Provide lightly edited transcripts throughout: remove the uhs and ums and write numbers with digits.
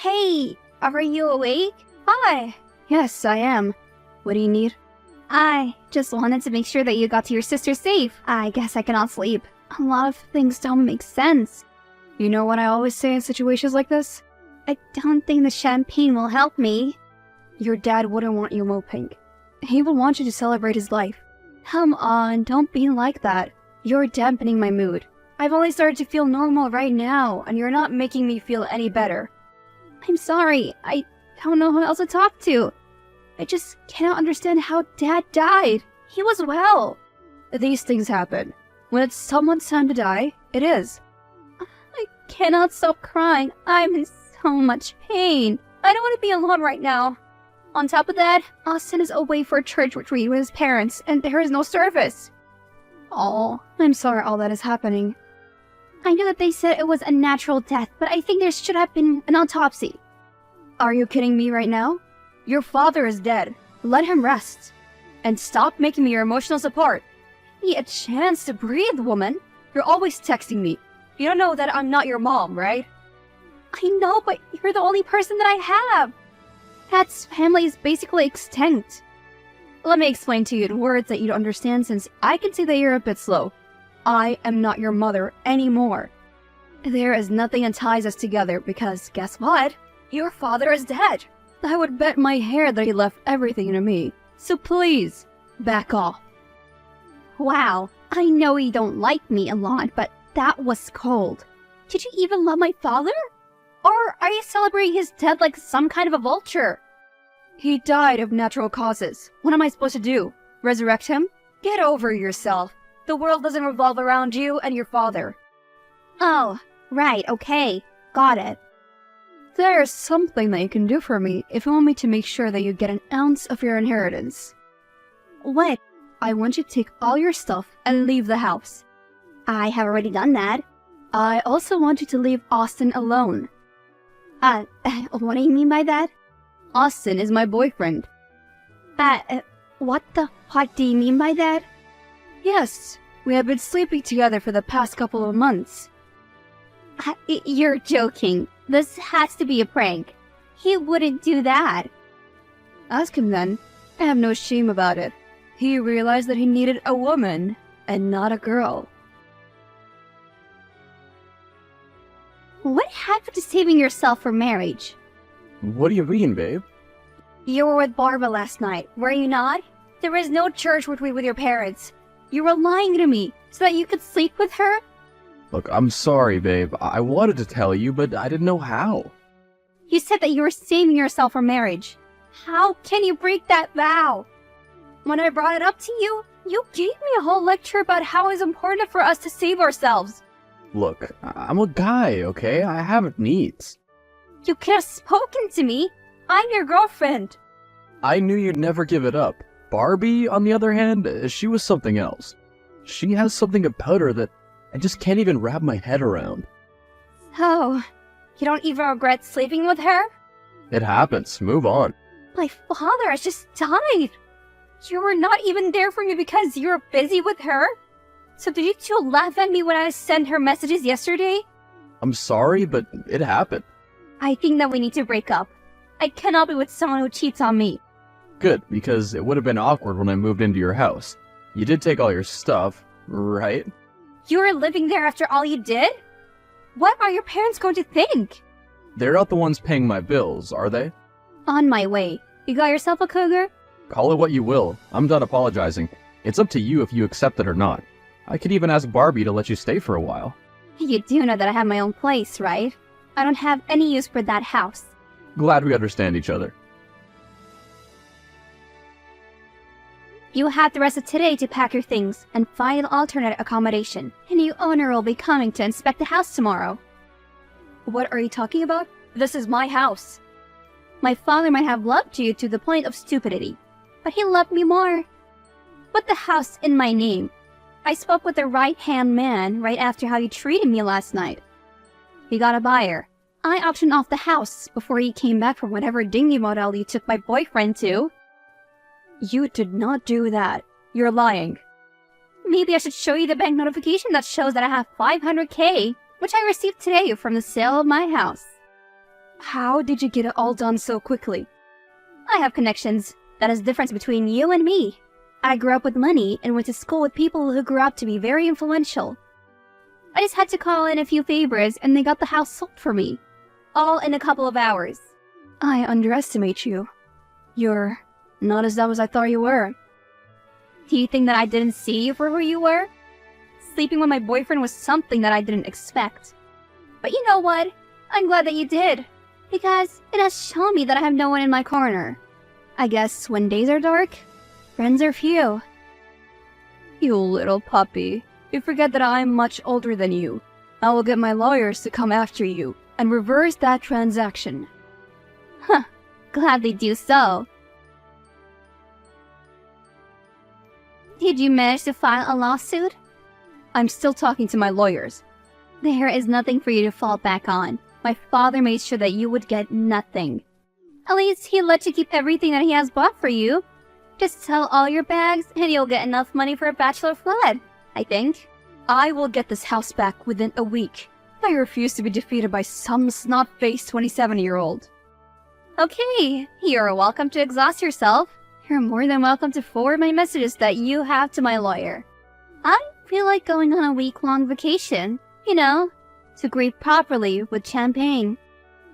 Hey, are you awake? Hi. Yes, I am. What do you need? I just wanted to make sure that you got to your sister safe. I guess I cannot sleep. A lot of things don't make sense. You know what I always say in situations like this? I don't think the champagne will help me. Your dad wouldn't want you moping. He would want you to celebrate his life. Come on, don't be like that. You're dampening my mood. I've only started to feel normal right now, and you're not making me feel any better. I'm sorry. I don't know who else to talk to. I just cannot understand how Dad died. He was well. These things happen. When it's someone's time to die, it is. I cannot stop crying. I'm in so much pain. I don't want to be alone right now. On top of that, Austin is away for a church retreat with his parents, and there is no service. Oh, I'm sorry all that is happening. I know that they said it was a natural death, but I think there should have been an autopsy. Are you kidding me right now? Your father is dead. Let him rest. And stop making me your emotional support. Give me a chance to breathe, woman. You're always texting me. You don't know that I'm not your mom, right? I know, but you're the only person that I have. Dad's family is basically extinct. Let me explain to you in words that you don't understand, since I can see that you're a bit slow. I am not your mother anymore. There is nothing that ties us together because, guess what? Your father is dead. I would bet my hair that he left everything to me. So please, back off. Wow, I know you don't like me a lot, but that was cold. Did you even love my father? Or are you celebrating his death like some kind of a vulture? He died of natural causes. What am I supposed to do? Resurrect him? Get over yourself. The world doesn't revolve around you and your father. Oh, right, okay. Got it. There's something that you can do for me if you want me to make sure that you get an ounce of your inheritance. What? I want you to take all your stuff and leave the house. I have already done that. I also want you to leave Austin alone. What do you mean by that? Austin is my boyfriend. What the fuck do you mean by that? Yes, we have been sleeping together for the past couple of months. You're joking. This has to be a prank. He wouldn't do that. Ask him then. I have no shame about it. He realized that he needed a woman and not a girl. What happened to saving yourself for marriage? What do you mean, babe? You were with Barbara last night, were you not? There was no church retreat with your parents. You were lying to me so that you could sleep with her? Look, I'm sorry, babe. I wanted to tell you, but I didn't know how. You said that you were saving yourself for marriage. How can you break that vow? When I brought it up to you, you gave me a whole lecture about how it's important for us to save ourselves. Look, I'm a guy, okay? I have needs. You could have spoken to me. I'm your girlfriend. I knew you'd never give it up. Barbie, on the other hand, she was something else. She has something about her that I just can't even wrap my head around. So, you don't even regret sleeping with her? It happens. Move on. My father has just died. You were not even there for me because you were busy with her? So did you two laugh at me when I sent her messages yesterday? I'm sorry, but it happened. I think that we need to break up. I cannot be with someone who cheats on me. Good, because it would have been awkward when I moved into your house. You did take all your stuff, right? You were living there after all you did? What are your parents going to think? They're not the ones paying my bills, are they? On my way. You got yourself a cougar? Call it what you will. I'm done apologizing. It's up to you if you accept it or not. I could even ask Barbie to let you stay for a while. You do know that I have my own place, right? I don't have any use for that house. Glad we understand each other. You have the rest of today to pack your things and find an alternate accommodation. A new owner will be coming to inspect the house tomorrow. What are you talking about? This is my house. My father might have loved you to the point of stupidity, but he loved me more. Put the house in my name. I spoke with the right-hand man right after how you treated me last night. He got a buyer. I auctioned off the house before he came back from whatever dinghy motel you took my boyfriend to. You did not do that. You're lying. Maybe I should show you the bank notification that shows that I have $500K, which I received today from the sale of my house. How did you get it all done so quickly? I have connections. That is the difference between you and me. I grew up with money and went to school with people who grew up to be very influential. I just had to call in a few favors and they got the house sold for me. All in a couple of hours. I underestimate you. You're not as dumb as I thought you were. Do you think that I didn't see you for who you were? Sleeping with my boyfriend was something that I didn't expect. But you know what? I'm glad that you did. Because it has shown me that I have no one in my corner. I guess when days are dark, friends are few. You little puppy. You forget that I'm much older than you. I will get my lawyers to come after you and reverse that transaction. Huh. Gladly do so. Did you manage to file a lawsuit? I'm still talking to my lawyers. There is nothing for you to fall back on. My father made sure that you would get nothing. At least he let you keep everything that he has bought for you. Just sell all your bags and you'll get enough money for a bachelor flat, I think. I will get this house back within a week. I refuse to be defeated by some snot-faced 27-year-old. Okay, you're welcome to exhaust yourself. You're more than welcome to forward my messages that you have to my lawyer. I feel like going on a week-long vacation, you know, to grieve properly with champagne.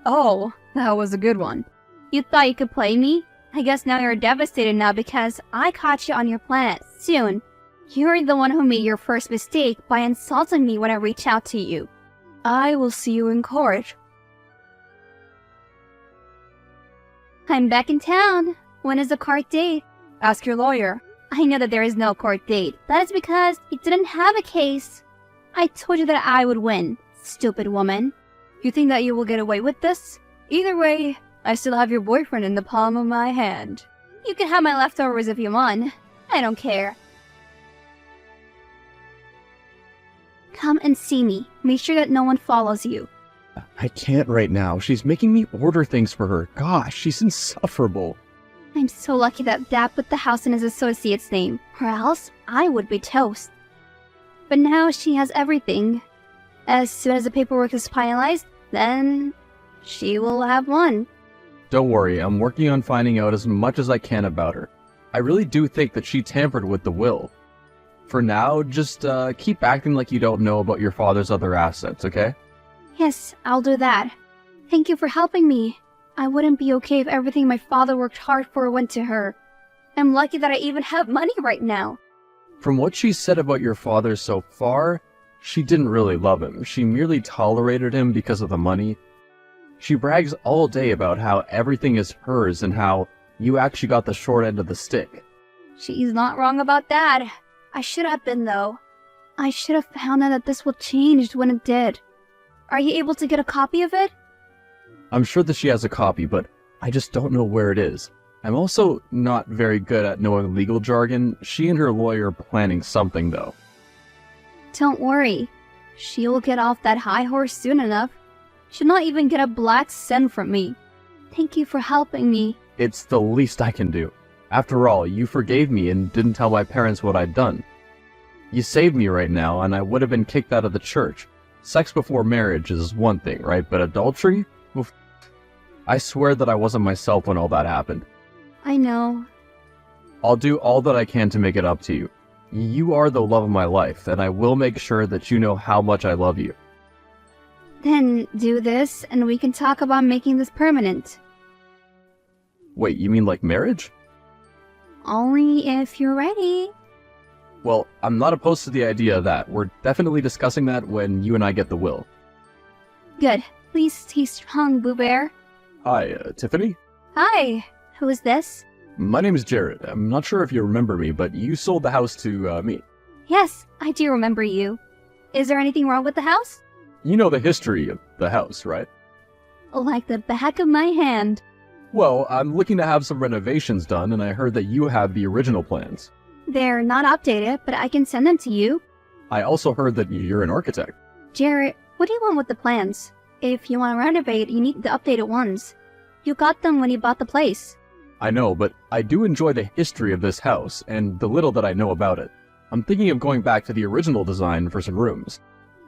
Oh, that was a good one. You thought you could play me? I guess now you're devastated now because I caught you on your planet soon. You're the one who made your first mistake by insulting me when I reached out to you. I will see you in court. I'm back in town. When is the court date? Ask your lawyer. I know that there is no court date. That is because you didn't have a case. I told you that I would win, stupid woman. You think that you will get away with this? Either way, I still have your boyfriend in the palm of my hand. You can have my leftovers if you want. I don't care. Come and see me. Make sure that no one follows you. I can't right now. She's making me order things for her. Gosh, she's insufferable. I'm so lucky that Dad put the house in his associate's name, or else I would be toast. But now she has everything. As soon as the paperwork is finalized, then she will have one. Don't worry, I'm working on finding out as much as I can about her. I really do think that she tampered with the will. For now, just keep acting like you don't know about your father's other assets, okay? Yes, I'll do that. Thank you for helping me. I wouldn't be okay if everything my father worked hard for went to her. I'm lucky that I even have money right now. From what she said about your father so far, she didn't really love him. She merely tolerated him because of the money. She brags all day about how everything is hers and how you actually got the short end of the stick. She's not wrong about that. I should have been, though. I should have found out that this would change when it did. Are you able to get a copy of it? I'm sure that she has a copy, but I just don't know where it is. I'm also not very good at knowing legal jargon. She and her lawyer are planning something, though. Don't worry. She'll get off that high horse soon enough. She'll not even get a black cent from me. Thank you for helping me. It's the least I can do. After all, you forgave me and didn't tell my parents what I'd done. You saved me right now, and I would have been kicked out of the church. Sex before marriage is one thing, right? But adultery? Oof. I swear that I wasn't myself when all that happened. I know. I'll do all that I can to make it up to you. You are the love of my life, and I will make sure that you know how much I love you. Then do this, and we can talk about making this permanent. Wait, you mean like marriage? Only if you're ready. Well, I'm not opposed to the idea of that. We're definitely discussing that when you and I get the will. Good. Please stay strong, Boo Bear. Hi, Tiffany? Hi. Who is this? My name is Jared. I'm not sure if you remember me, but you sold the house to me. Yes, I do remember you. Is there anything wrong with the house? You know the history of the house, right? Like the back of my hand. Well, I'm looking to have some renovations done, and I heard that you have the original plans. They're not updated, but I can send them to you. I also heard that you're an architect. Jared, what do you want with the plans? If you want to renovate, you need the updated ones. You got them when you bought the place. I know, but I do enjoy the history of this house, and the little that I know about it. I'm thinking of going back to the original design for some rooms.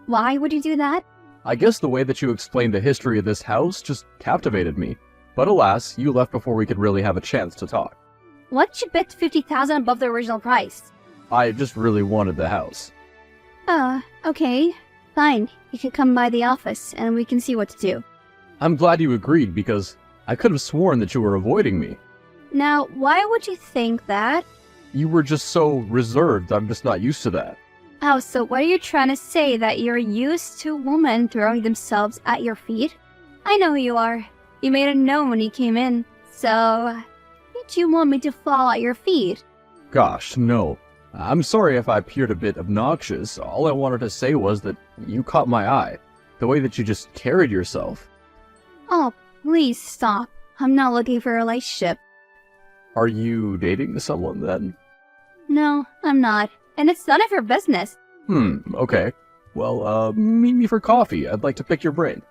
Why would you do that? I guess the way that you explained the history of this house just captivated me. But alas, you left before we could really have a chance to talk. What'd you bet 50,000 above the original price? I just really wanted the house. Okay. Fine. You can come by the office and we can see what to do. I'm glad you agreed because I could have sworn that you were avoiding me. Now, why would you think that? You were just so reserved, I'm just not used to that. Oh, so what are you trying to say, that you're used to women throwing themselves at your feet? I know who you are. You made it known when you came in. So, did you want me to fall at your feet? Gosh, no. I'm sorry if I appeared a bit obnoxious. All I wanted to say was that you caught my eye. The way that you just carried yourself. Oh, please stop. I'm not looking for a relationship. Are you dating someone then? No, I'm not. And it's none of your business. Okay. Well, meet me for coffee. I'd like to pick your brain.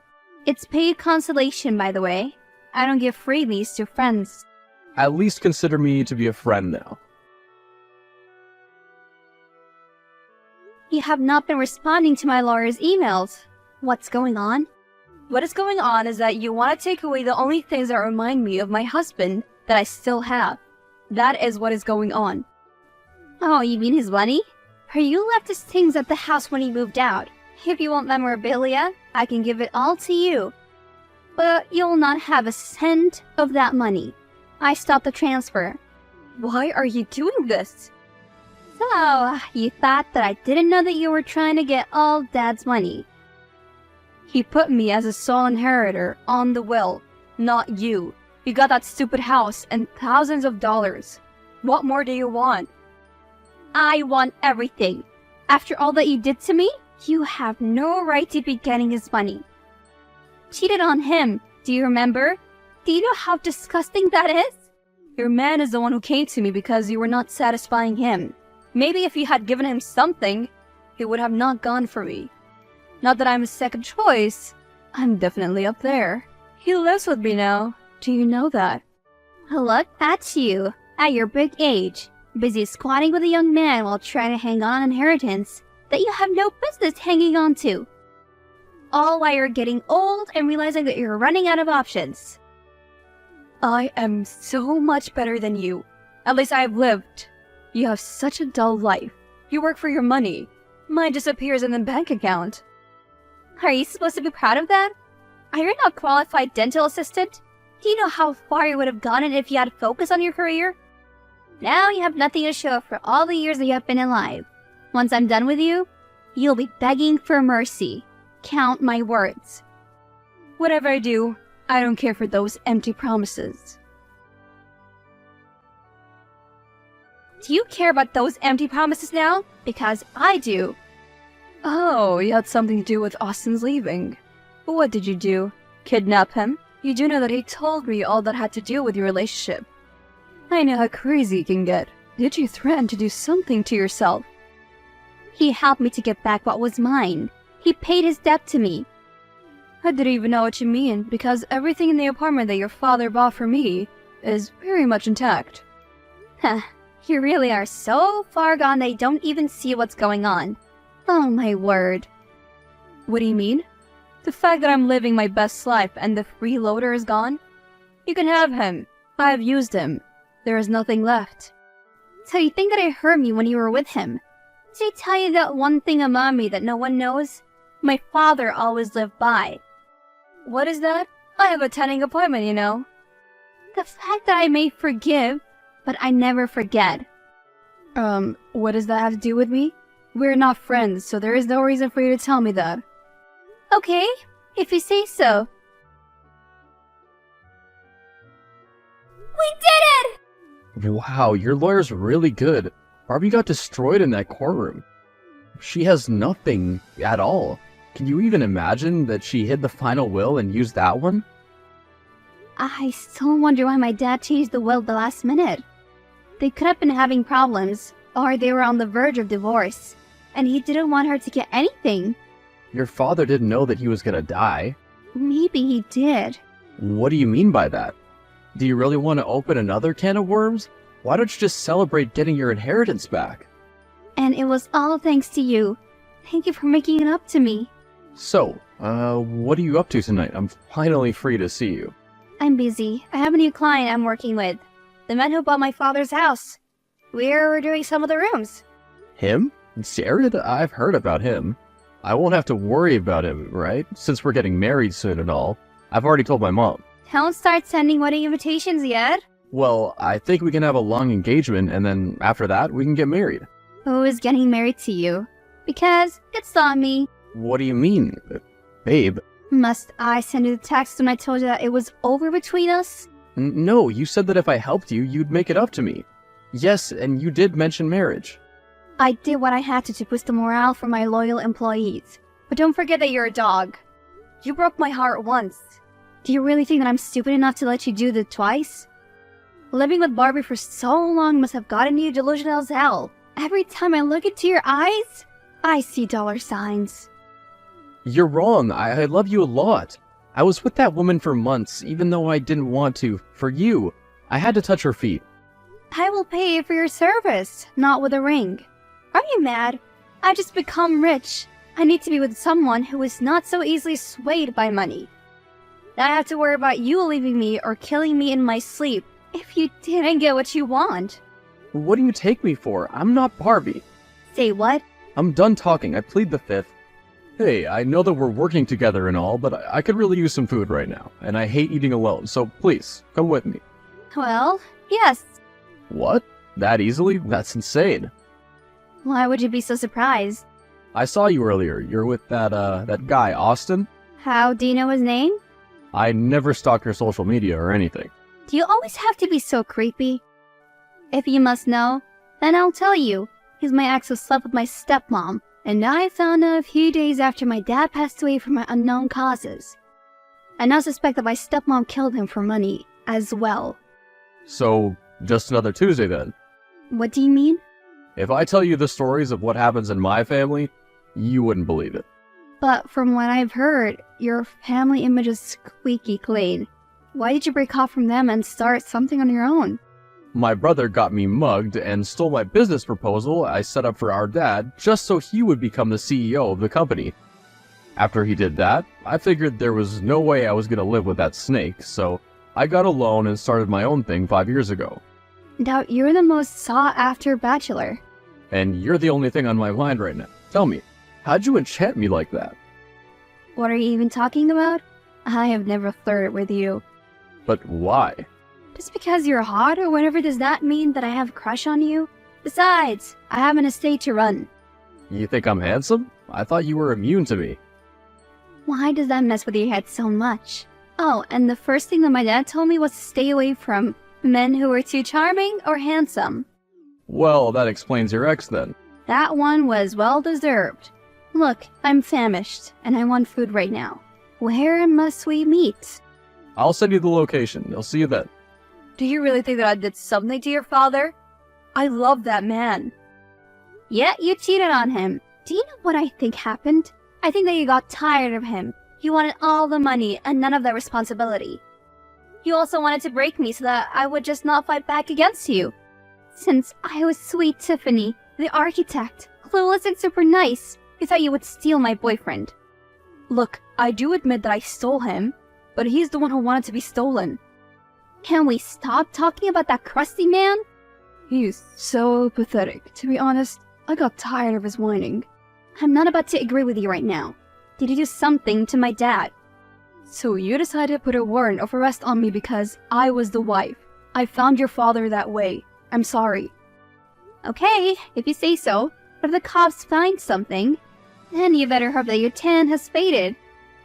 It's paid consolation, by the way. I don't give freebies to friends. At least consider me to be a friend now. You have not been responding to my lawyer's emails. What's going on? What is going on is that you want to take away the only things that remind me of my husband that I still have. That is what is going on. Oh, you mean his money? Or you left his things at the house when he moved out. If you want memorabilia, I can give it all to you. But you'll not have a cent of that money. I stopped the transfer. Why are you doing this? So, you thought that I didn't know that you were trying to get all Dad's money. He put me as a sole inheritor on the will, not you. You got that stupid house and thousands of dollars. What more do you want? I want everything. After all that you did to me, you have no right to be getting his money. Cheated on him, do you remember? Do you know how disgusting that is? Your man is the one who came to me because you were not satisfying him. Maybe if you had given him something, he would have not gone for me. Not that I'm his second choice. I'm definitely up there. He lives with me now. Do you know that? Look at you, at your big age, busy squatting with a young man while trying to hang on an inheritance that you have no business hanging on to. All while you're getting old and realizing that you're running out of options. I am so much better than you. At least I've lived. You have such a dull life. You work for your money. Mine disappears in the bank account. Are you supposed to be proud of that? Are you not a qualified dental assistant? Do you know how far you would have gotten if you had focused on your career? Now you have nothing to show for all the years that you have been alive. Once I'm done with you, you'll be begging for mercy. Count my words. Whatever I do, I don't care for those empty promises. Do you care about those empty promises now? Because I do. Oh, you had something to do with Austin's leaving. What did you do? Kidnap him? You do know that he told me all that had to do with your relationship. I know how crazy you can get. Did you threaten to do something to yourself? He helped me to get back what was mine. He paid his debt to me. I didn't even know what you mean, because everything in the apartment that your father bought for me is very much intact. Huh, you really are so far gone that you don't even see what's going on. Oh my word. What do you mean? The fact that I'm living my best life and the freeloader is gone? You can have him. I have used him. There is nothing left. So you think that I hurt you when you were with him? Did I tell you that one thing about me that no one knows? My father always lived by. What is that? I have a tending appointment, you know. The fact that I may forgive, but I never forget. What does that have to do with me? We're not friends, so there is no reason for you to tell me that. Okay, if you say so. We did it! Wow, your lawyer's really good. Barbie got destroyed in that courtroom. She has nothing at all. Can you even imagine that she hid the final will and used that one? I still wonder why my dad changed the will at the last minute. They could have been having problems, or they were on the verge of divorce, and he didn't want her to get anything. Your father didn't know that he was gonna die. Maybe he did. What do you mean by that? Do you really want to open another can of worms? Why don't you just celebrate getting your inheritance back? And it was all thanks to you. Thank you for making it up to me. So, what are you up to tonight? I'm finally free to see you. I'm busy. I have a new client I'm working with. The man who bought my father's house. We're doing some of the rooms. Him? Jared? I've heard about him. I won't have to worry about him, right? Since we're getting married soon and all. I've already told my mom. Don't start sending wedding invitations yet. Well, I think we can have a long engagement, and then after that, we can get married. Who is getting married to you? Because it's not me. What do you mean? Babe? Must I send you the text when I told you that it was over between us? No, you said that if I helped you, you'd make it up to me. Yes, and you did mention marriage. I did what I had to boost the morale for my loyal employees. But don't forget that you're a dog. You broke my heart once. Do you really think that I'm stupid enough to let you do that twice? Living with Barbie for so long must have gotten you delusional as hell. Every time I look into your eyes, I see dollar signs. You're wrong. I love you a lot. I was with that woman for months, even though I didn't want to. For you. I had to touch her feet. I will pay you for your service, not with a ring. Are you mad? I've just become rich. I need to be with someone who is not so easily swayed by money. Now I have to worry about you leaving me or killing me in my sleep if you didn't get what you want. What do you take me for? I'm not Barbie. Say what? I'm done talking. I plead the fifth. Hey, I know that we're working together and all, but I could really use some food right now, and I hate eating alone, so please, come with me. Well, yes. What? That easily? That's insane. Why would you be so surprised? I saw you earlier. You're with that guy, Austin? How do you know his name? I never stalk your social media or anything. Do you always have to be so creepy? If you must know, then I'll tell you. He's my ex who slept with my stepmom, and I found out a few days after my dad passed away from unknown causes. I now suspect that my stepmom killed him for money as well. So, just another Tuesday then? What do you mean? If I tell you the stories of what happens in my family, you wouldn't believe it. But from what I've heard, your family image is squeaky clean. Why did you break off from them and start something on your own? My brother got me mugged and stole my business proposal I set up for our dad just so he would become the CEO of the company. After he did that, I figured there was no way I was going to live with that snake, so I got a loan and started my own thing 5 years ago. Now you're the most sought-after bachelor. And you're the only thing on my mind right now. Tell me, how'd you enchant me like that? What are you even talking about? I have never flirted with you. But why? Just because you're hot or whatever does that mean that I have a crush on you? Besides, I have an estate to run. You think I'm handsome? I thought you were immune to me. Why does that mess with your head so much? Oh, and the first thing that my dad told me was to stay away from men who were too charming or handsome. Well, that explains your ex then. That one was well deserved. Look, I'm famished, and I want food right now. Where must we meet? I'll send you the location. I'll see you then. Do you really think that I did something to your father? I love that man. Yeah, you cheated on him. Do you know what I think happened? I think that you got tired of him. He wanted all the money and none of the responsibility. You also wanted to break me so that I would just not fight back against you. Since I was sweet Tiffany, the architect, clueless and super nice, you thought you would steal my boyfriend. Look, I do admit that I stole him, but he's the one who wanted to be stolen. Can we stop talking about that crusty man? He's so pathetic. To be honest, I got tired of his whining. I'm not about to agree with you right now. Did you do something to my dad? So you decided to put a warrant of arrest on me because I was the wife. I found your father that way. I'm sorry. Okay, if you say so. But if the cops find something, then you better hope that your tan has faded.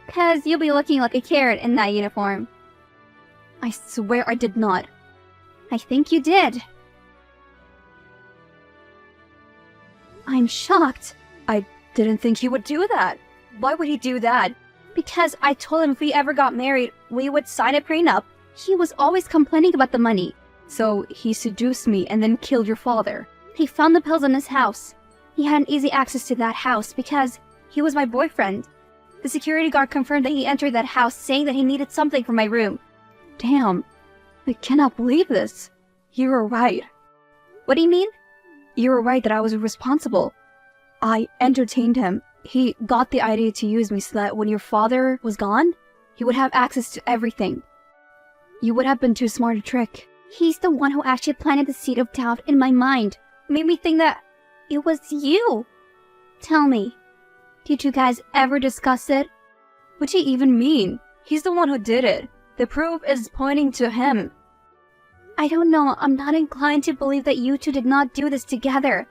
'Cause you'll be looking like a carrot in that uniform. I swear I did not. I think you did. I'm shocked. I didn't think he would do that. Why would he do that? Because I told him if we ever got married, we would sign a prenup. He was always complaining about the money. So he seduced me and then killed your father. He found the pills in his house. He had an easy access to that house because he was my boyfriend. The security guard confirmed that he entered that house saying that he needed something for my room. Damn, I cannot believe this. You were right. What do you mean? You were right that I was responsible. I entertained him. he got the idea to use me so that when your father was gone, he would have access to everything. You would have been too smart to trick. He's the one who actually planted the seed of doubt in my mind. Made me think that it was you. Tell me, did you guys ever discuss it? What do you even mean? He's the one who did it. The proof is pointing to him. I don't know, I'm not inclined to believe that you two did not do this together.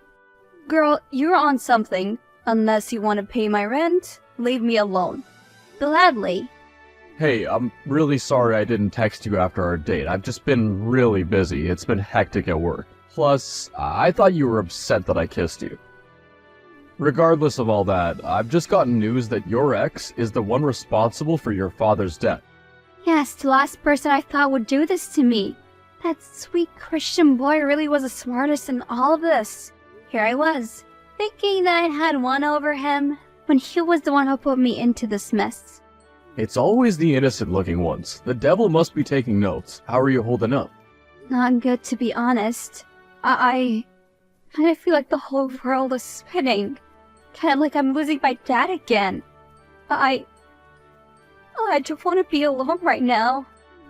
Girl, you're on something. Unless you want to pay my rent, leave me alone. Gladly. Hey, I'm really sorry I didn't text you after our date. I've just been really busy. It's been hectic at work. Plus, I thought you were upset that I kissed you. Regardless of all that, I've just gotten news that your ex is the one responsible for your father's death. Yes, the last person I thought would do this to me. That sweet Christian boy really was the smartest in all of this. Here I was, thinking that I had one over him, when he was the one who put me into this mess. It's always the innocent-looking ones. The devil must be taking notes. How are you holding up? Not good, to be honest. I kind of feel like the whole world is spinning. Kind of like I'm losing my dad again. I just want to be alone right now.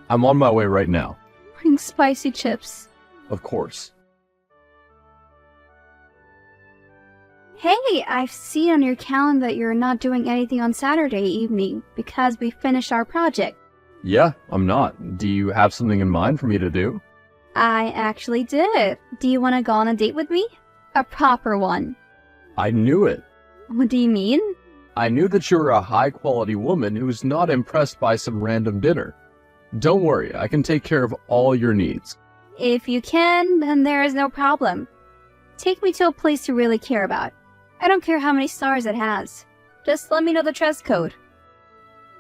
I'm on my way right now. Bring spicy chips. Of course. Hey, I've seen on your calendar that you're not doing anything on Saturday evening because we finished our project. Yeah, I'm not. Do you have something in mind for me to do? I actually did. Do you want to go on a date with me? A proper one. I knew it. What do you mean? I knew that you're a high-quality woman who's not impressed by some random dinner. Don't worry, I can take care of all your needs. If you can, then there is no problem. Take me to a place you really care about. I don't care how many stars it has. Just let me know the dress code.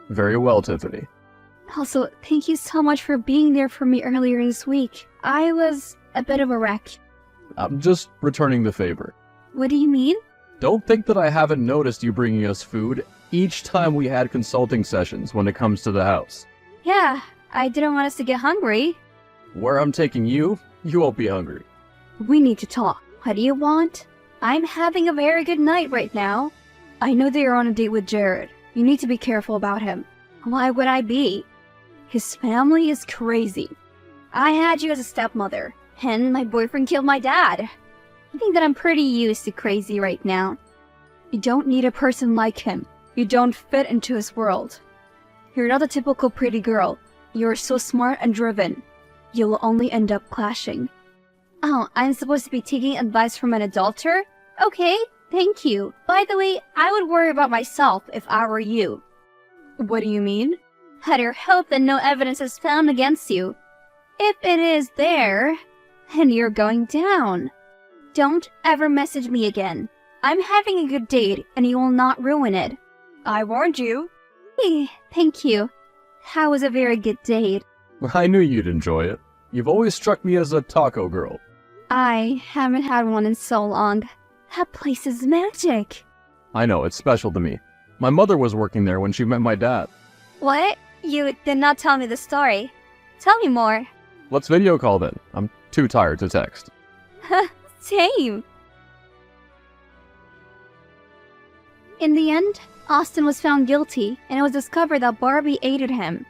Very well, Tiffany. Also, thank you so much for being there for me earlier this week. I was a bit of a wreck. I'm just returning the favor. What do you mean? Don't think that I haven't noticed you bringing us food each time we had consulting sessions when it comes to the house. Yeah, I didn't want us to get hungry. Where I'm taking you, you won't be hungry. We need to talk. What do you want? I'm having a very good night right now. I know that you're on a date with Jared. You need to be careful about him. Why would I be? His family is crazy. I had you as a stepmother, and my boyfriend killed my dad. I think that I'm pretty used to crazy right now. You don't need a person like him. You don't fit into his world. You're not a typical pretty girl. You're so smart and driven. You'll only end up clashing. Oh, I'm supposed to be taking advice from an adulterer? Okay, thank you. By the way, I would worry about myself if I were you. What do you mean? Better hope that no evidence is found against you. If it is there, then you're going down. Don't ever message me again. I'm having a good date, and you will not ruin it. I warned you. Thank you. That was a very good date. I knew you'd enjoy it. You've always struck me as a taco girl. I haven't had one in so long. That place is magic. I know, it's special to me. My mother was working there when she met my dad. What? You did not tell me the story. Tell me more. Let's video call then. I'm too tired to text. Same. In the end, Austin was found guilty, and it was discovered that Barbie aided him.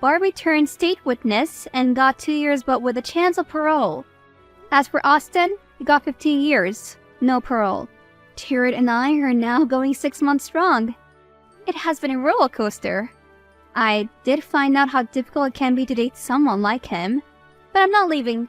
Barbie turned state witness and got 2 years but with a chance of parole. As for Austin, he got 15 years, no parole. Jared and I are now going 6 months strong. It has been a roller coaster. I did find out how difficult it can be to date someone like him, but I'm not leaving.